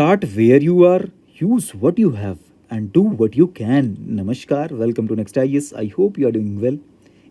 Start where you are, use what you have, and do what you can. Namaskar, welcome to Next IS. I hope you are doing well.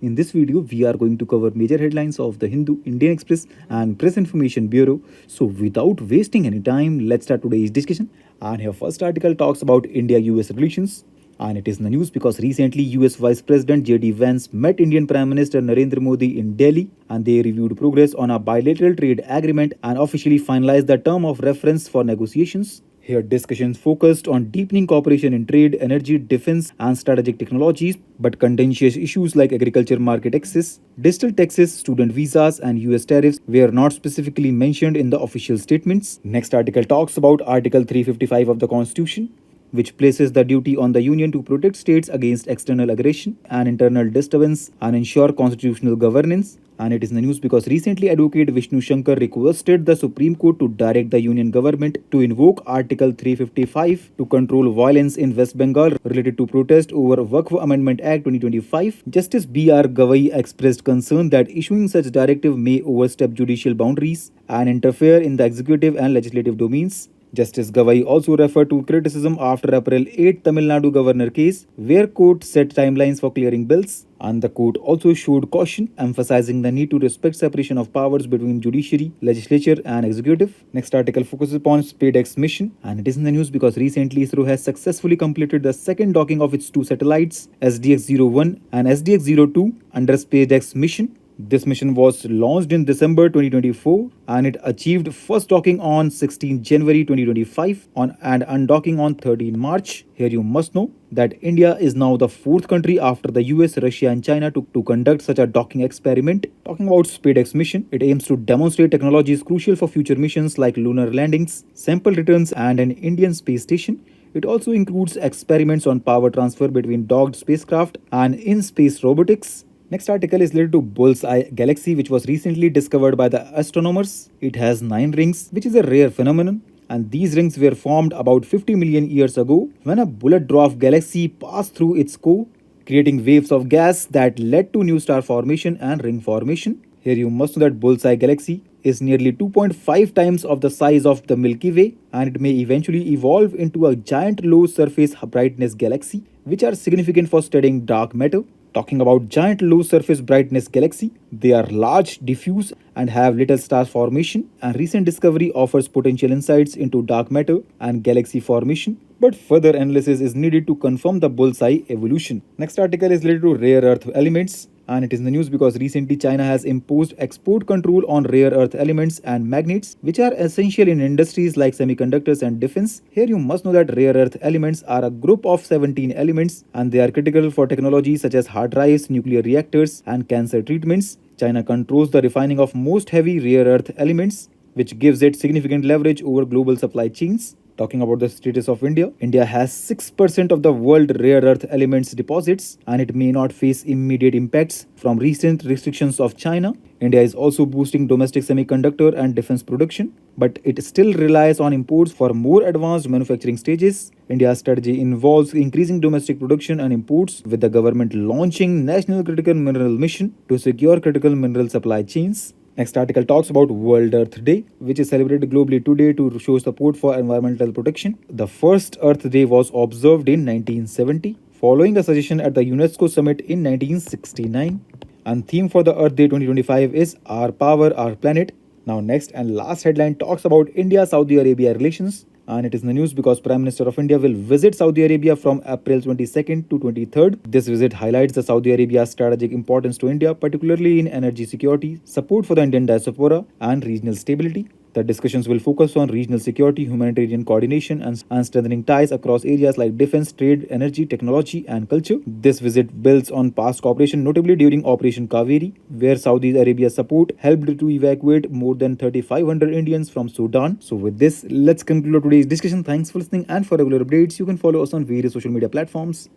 In this video, we are going to cover major headlines of the Hindu, Indian Express, and Press Information Bureau. So, without wasting any time, let's start today's discussion. And your first article talks about India-US relations. And it is in the news because recently US Vice President JD Vance met Indian Prime Minister Narendra Modi in Delhi and they reviewed progress on a bilateral trade agreement and officially finalized the term of reference for negotiations. Here, discussions focused on deepening cooperation in trade, energy, defense, and strategic technologies, but contentious issues like agriculture market access, digital taxes, student visas, and US tariffs were not specifically mentioned in the official statements. Next article talks about Article 355 of the Constitution, which places the duty on the Union to protect states against external aggression and internal disturbance and ensure constitutional governance. And it is in the news because recently Advocate Vishnu Shankar requested the Supreme Court to direct the Union government to invoke Article 355 to control violence in West Bengal related to protest over Waqf Amendment Act 2025. Justice B.R. Gavai expressed concern that issuing such directive may overstep judicial boundaries and interfere in the executive and legislative domains. Justice Gavai also referred to criticism after April 8 Tamil Nadu governor case, where court set timelines for clearing bills, and the court also showed caution, emphasizing the need to respect separation of powers between judiciary, legislature, and executive. Next article focuses upon Spadex Mission, and it is in the news because recently ISRO has successfully completed the second docking of its two satellites, SDX-01 and SDX-02, under Spadex Mission. This mission was launched in December 2024 and it achieved first docking on 16 January 2025 and undocking on 13 March. Here you must know that India is now the fourth country after the US, Russia and China to conduct such a docking experiment. Talking about Spadex mission, it aims to demonstrate technologies crucial for future missions like lunar landings, sample returns and an Indian space station. It also includes experiments on power transfer between docked spacecraft and in-space robotics. Next article is related to Bullseye Galaxy, which was recently discovered by the astronomers. It has 9 rings, which is a rare phenomenon. And these rings were formed about 50 million years ago when a bullet-dwarf galaxy passed through its core, creating waves of gas that led to new star formation and ring formation. Here you must know that Bullseye Galaxy is nearly 2.5 times of the size of the Milky Way and it may eventually evolve into a giant low-surface brightness galaxy, which are significant for studying dark matter. Talking about giant low surface brightness galaxy, they are large, diffuse, and have little star formation. And recent discovery offers potential insights into dark matter and galaxy formation. But further analysis is needed to confirm the bullseye evolution. Next article is related to rare earth elements. And it is in the news because recently China has imposed export control on rare earth elements and magnets, which are essential in industries like semiconductors and defense. Here you must know that rare earth elements are a group of 17 elements and they are critical for technologies such as hard drives, nuclear reactors, and cancer treatments. China controls the refining of most heavy rare earth elements, which gives it significant leverage over global supply chains. Talking about the status of India, India has 6% of the world rare earth elements deposits and it may not face immediate impacts from recent restrictions of China. India is also boosting domestic semiconductor and defense production, but it still relies on imports for more advanced manufacturing stages. India's strategy involves increasing domestic production and imports, with the government launching National Critical Mineral Mission to secure critical mineral supply chains. Next article talks about World Earth Day, which is celebrated globally today to show support for environmental protection. The first Earth Day was observed in 1970, following a suggestion at the UNESCO summit in 1969. And theme for the Earth Day 2025 is Our Power, Our Planet. Now next and last headline talks about India-Saudi Arabia relations. And it is in the news because Prime Minister of India will visit Saudi Arabia from April 22nd to 23rd. This visit highlights the Saudi Arabia's strategic importance to India, particularly in energy security, support for the Indian diaspora, and regional stability. The discussions will focus on regional security, humanitarian coordination, and strengthening ties across areas like defense, trade, energy, technology, and culture. This visit builds on past cooperation, notably during Operation Kaveri, where Saudi Arabia's support helped to evacuate more than 3,500 Indians from Sudan. So, with this, let's conclude today's discussion. Thanks for listening, and for regular updates, you can follow us on various social media platforms.